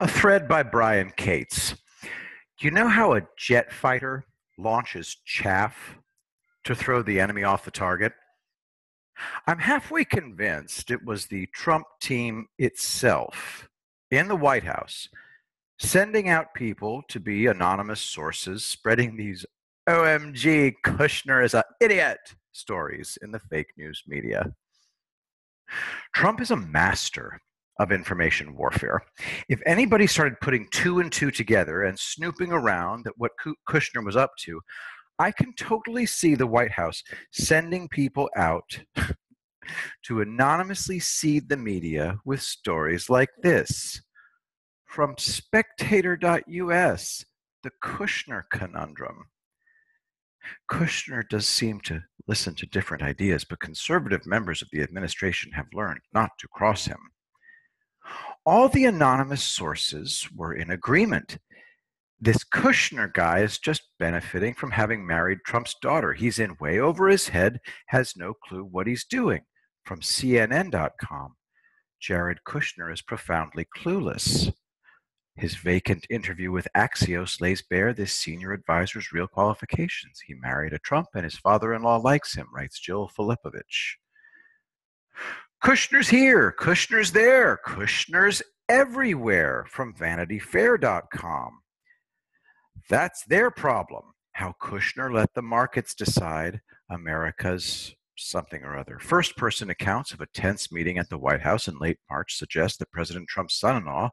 A thread by Brian Cates. You know how a jet fighter launches chaff to throw the enemy off the target? I'm halfway convinced it was the Trump team itself in the White House sending out people to be anonymous sources spreading these OMG Kushner is an idiot stories in the fake news media. Trump is a master of information warfare. If anybody started putting two and two together and snooping around at what Kushner was up to, I can totally see the White House sending people out to anonymously seed the media with stories like this. From Spectator.us, the Kushner conundrum. Kushner does seem to listen to different ideas, but conservative members of the administration have learned not to cross him. All the anonymous sources were in agreement. This Kushner guy is just benefiting from having married Trump's daughter. He's in way over his head, has no clue what he's doing. From CNN.com, Jared Kushner is profoundly clueless. His vacant interview with Axios lays bare this senior advisor's real qualifications. He married a Trump and his father-in-law likes him, writes Jill Filipovich. Kushner's here, Kushner's there, Kushner's everywhere, from VanityFair.com. That's their problem, how Kushner let the markets decide America's something or other. First-person accounts of a tense meeting at the White House in late March suggest that President Trump's son-in-law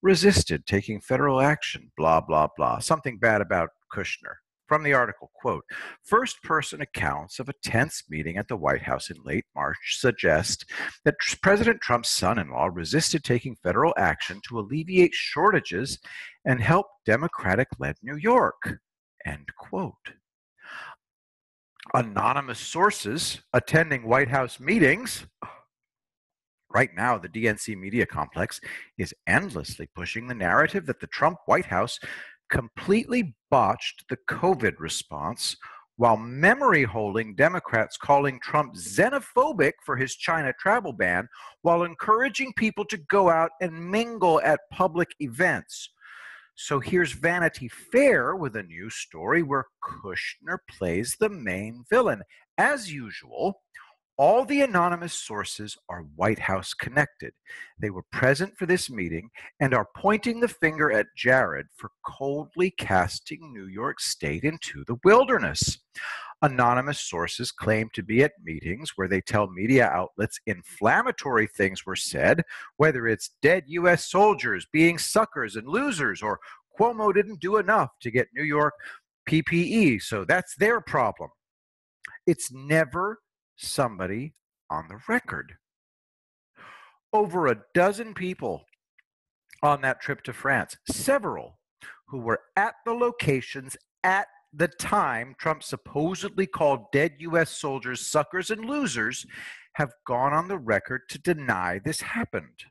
resisted taking federal action, blah, blah, blah. Something bad about Kushner. From the article, quote, first-person accounts of a tense meeting at the White House in late March suggest that President Trump's son-in-law resisted taking federal action to alleviate shortages and help Democratic-led New York, end quote. Anonymous sources attending White House meetings. Right now, the DNC media complex is endlessly pushing the narrative that the Trump White House completely botched the COVID response, while memory-holding Democrats calling Trump xenophobic for his China travel ban, while encouraging people to go out and mingle at public events. So here's Vanity Fair with a new story where Kushner plays the main villain. As usual, all the anonymous sources are White House connected. They were present for this meeting and are pointing the finger at Jared for coldly casting New York State into the wilderness. Anonymous sources claim to be at meetings where they tell media outlets inflammatory things were said, whether it's dead U.S. soldiers being suckers and losers, or Cuomo didn't do enough to get New York PPE, so that's their problem. It's never somebody on the record. Over a dozen people on that trip to France, several who were at the locations at the time Trump supposedly called dead U.S. soldiers suckers and losers, have gone on the record to deny this happened.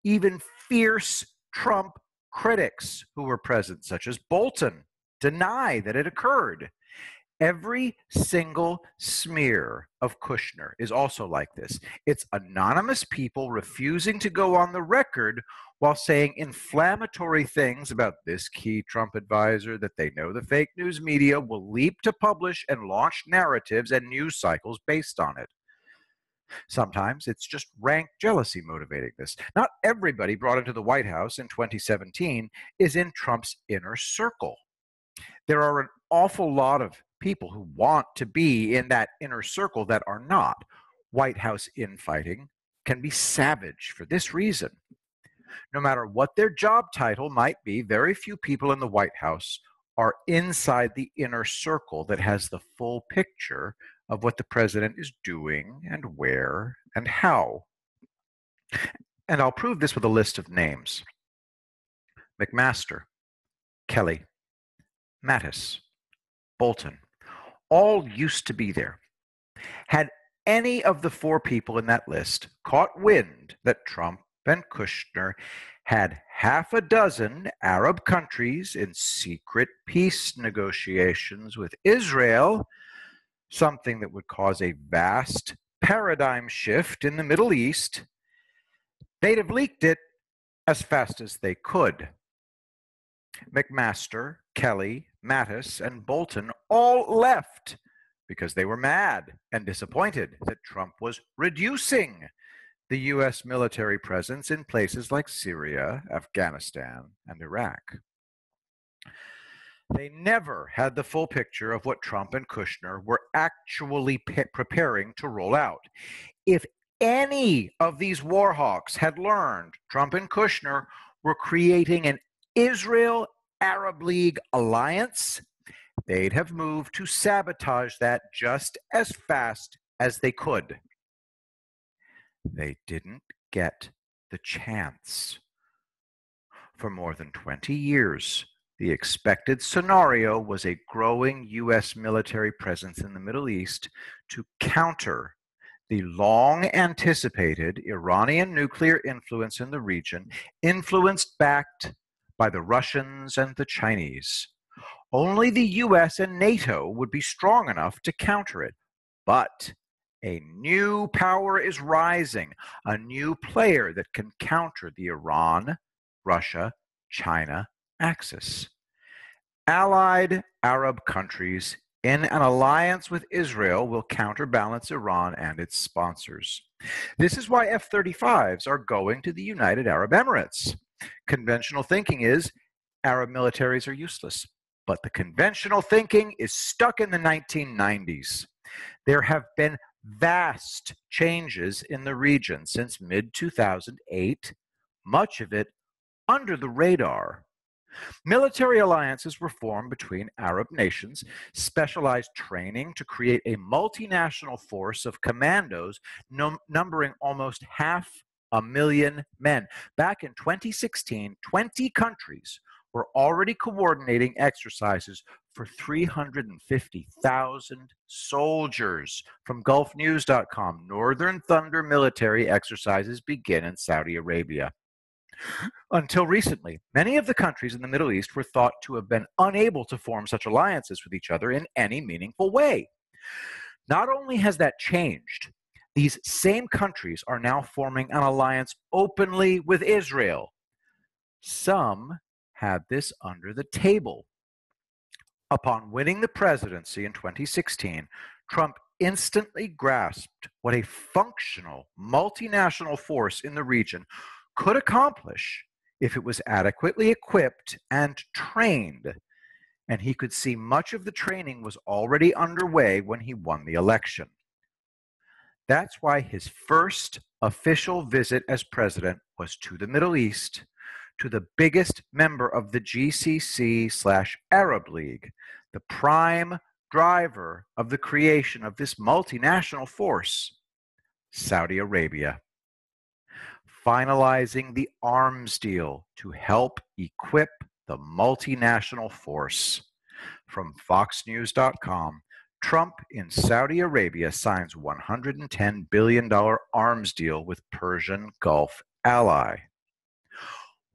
Even fierce Trump critics who were present, such as Bolton, deny that it occurred. Every single smear of Kushner is also like this. It's anonymous people refusing to go on the record while saying inflammatory things about this key Trump advisor that they know the fake news media will leap to publish and launch narratives and news cycles based on it. Sometimes it's just rank jealousy motivating this. Not everybody brought into the White House in 2017 is in Trump's inner circle. There are an awful lot of people who want to be in that inner circle that are not. White House infighting can be savage for this reason. No matter what their job title might be, very few people in the White House are inside the inner circle that has the full picture of what the president is doing and where and how. And I'll prove this with a list of names. McMaster, Kelly, Mattis, Bolton, all used to be there. Had any of the four people in that list caught wind that Trump and Kushner had half a dozen Arab countries in secret peace negotiations with Israel, something that would cause a vast paradigm shift in the Middle East, they'd have leaked it as fast as they could. McMaster, Kelly, Mattis, and Bolton all left because they were mad and disappointed that Trump was reducing the U.S. military presence in places like Syria, Afghanistan, and Iraq. They never had the full picture of what Trump and Kushner were actually preparing to roll out. If any of these war hawks had learned Trump and Kushner were creating an Israel-Arab League alliance, they'd have moved to sabotage that just as fast as they could. They didn't get the chance. For more than 20 years, the expected scenario was a growing U.S. military presence in the Middle East to counter the long-anticipated Iranian nuclear influence in the region, influenced backed by the Russians and the Chinese. Only the U.S. and NATO would be strong enough to counter it. But a new power is rising, a new player that can counter the Iran, Russia, China axis. Allied Arab countries in an alliance with Israel will counterbalance Iran and its sponsors. This is why F-35s are going to the United Arab Emirates. Conventional thinking is Arab militaries are useless, but the conventional thinking is stuck in the 1990s. There have been vast changes in the region since mid-2008, much of it under the radar. Military alliances were formed between Arab nations, specialized training to create a multinational force of commandos numbering almost 500,000 men. Back in 2016, 20 countries were already coordinating exercises for 350,000 soldiers. From GulfNews.com, Northern Thunder military exercises begin in Saudi Arabia. Until recently, many of the countries in the Middle East were thought to have been unable to form such alliances with each other in any meaningful way. Not only has that changed, these same countries are now forming an alliance openly with Israel. Some had this under the table. Upon winning the presidency in 2016, Trump instantly grasped what a functional multinational force in the region could accomplish if it was adequately equipped and trained. And he could see much of the training was already underway when he won the election. That's why his first official visit as president was to the Middle East, to the biggest member of the GCC/Arab League, the prime driver of the creation of this multinational force, Saudi Arabia. Finalizing the arms deal to help equip the multinational force. From FoxNews.com, Trump in Saudi Arabia signs $110 billion arms deal with Persian Gulf ally.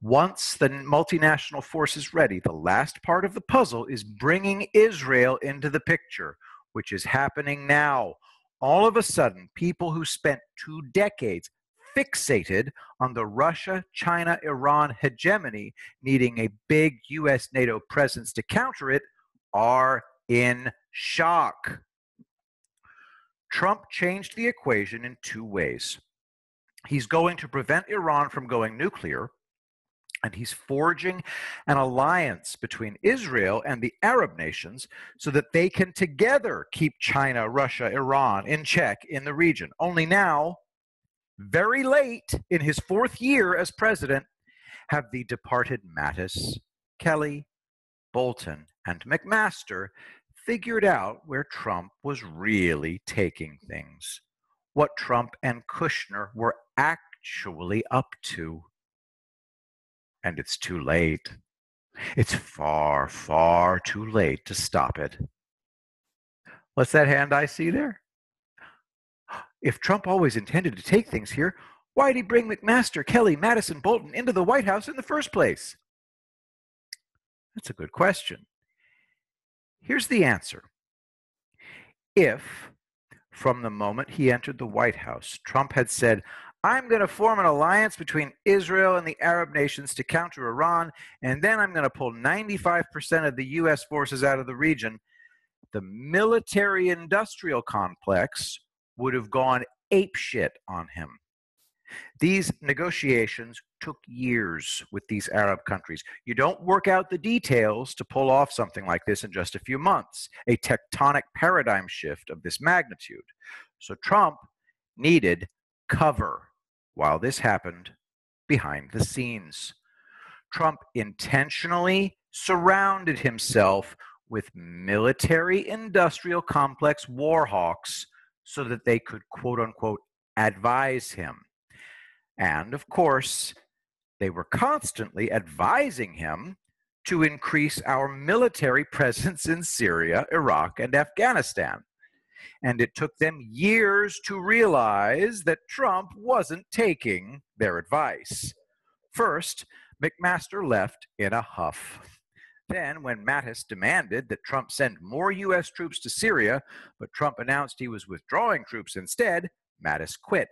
Once the multinational force is ready, the last part of the puzzle is bringing Israel into the picture, which is happening now. All of a sudden, people who spent 2 decades fixated on the Russia-China-Iran hegemony, needing a big U.S. NATO presence to counter it, are in shock. Trump changed the equation in 2 ways. He's going to prevent Iran from going nuclear, and he's forging an alliance between Israel and the Arab nations so that they can together keep China, Russia, Iran in check in the region. Only now, very late in his 4th year as president, have the departed Mattis, Kelly, Bolton, and McMaster figured out where Trump was really taking things, what Trump and Kushner were actually up to. And it's too late. It's far, far too late to stop it. What's that hand I see there? If Trump always intended to take things here, why did he bring McMaster, Kelly, Mattis, and Bolton into the White House in the first place? That's a good question. Here's the answer. If, from the moment he entered the White House, Trump had said, I'm going to form an alliance between Israel and the Arab nations to counter Iran, and then I'm going to pull 95% of the U.S. forces out of the region. The military-industrial complex would have gone apeshit on him. These negotiations took years with these Arab countries. You don't work out the details to pull off something like this in just a few months, a tectonic paradigm shift of this magnitude. So Trump needed cover while this happened behind the scenes. Trump intentionally surrounded himself with military-industrial complex war hawks so that they could, quote unquote, advise him. And of course, they were constantly advising him to increase our military presence in Syria, Iraq, and Afghanistan. And it took them years to realize that Trump wasn't taking their advice. First, McMaster left in a huff. Then, when Mattis demanded that Trump send more U.S. troops to Syria, but Trump announced he was withdrawing troops instead, Mattis quit.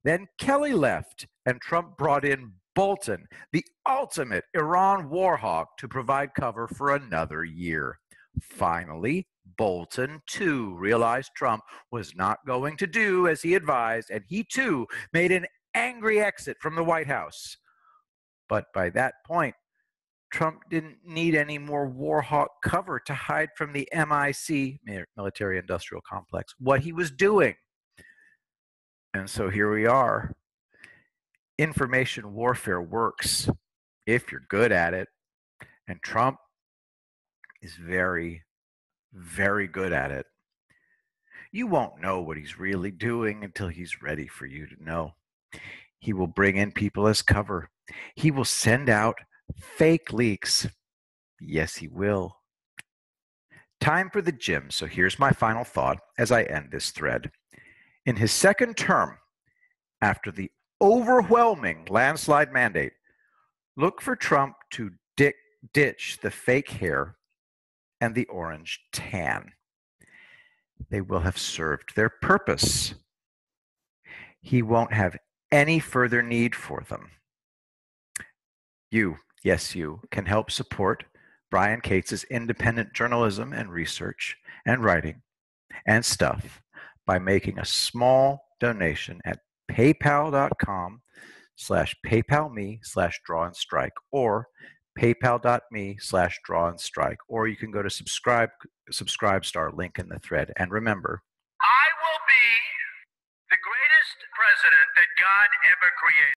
Then Kelly left, and Trump brought in Bolton, the ultimate Iran war hawk, to provide cover for another year. Finally, Bolton, too, realized Trump was not going to do as he advised, and he, too, made an angry exit from the White House. But by that point, Trump didn't need any more war hawk cover to hide from the MIC, military-industrial complex, what he was doing. And so here we are. Information warfare works if you're good at it. And Trump is very, very good at it. You won't know what he's really doing until he's ready for you to know. He will bring in people as cover. He will send out fake leaks. Yes, he will. Time for the gym. So here's my final thought as I end this thread. In his second term, after the overwhelming landslide mandate, look for Trump to ditch the fake hair and the orange tan. They will have served their purpose. He won't have any further need for them. You, yes, you, can help support Brian Cates' independent journalism and research and writing and stuff by making a small donation at paypal.com/paypalme/drawandstrike or paypal.me/drawandstrike, or you can go to Subscribestar link in the thread. And remember, I will be the greatest president that God ever created.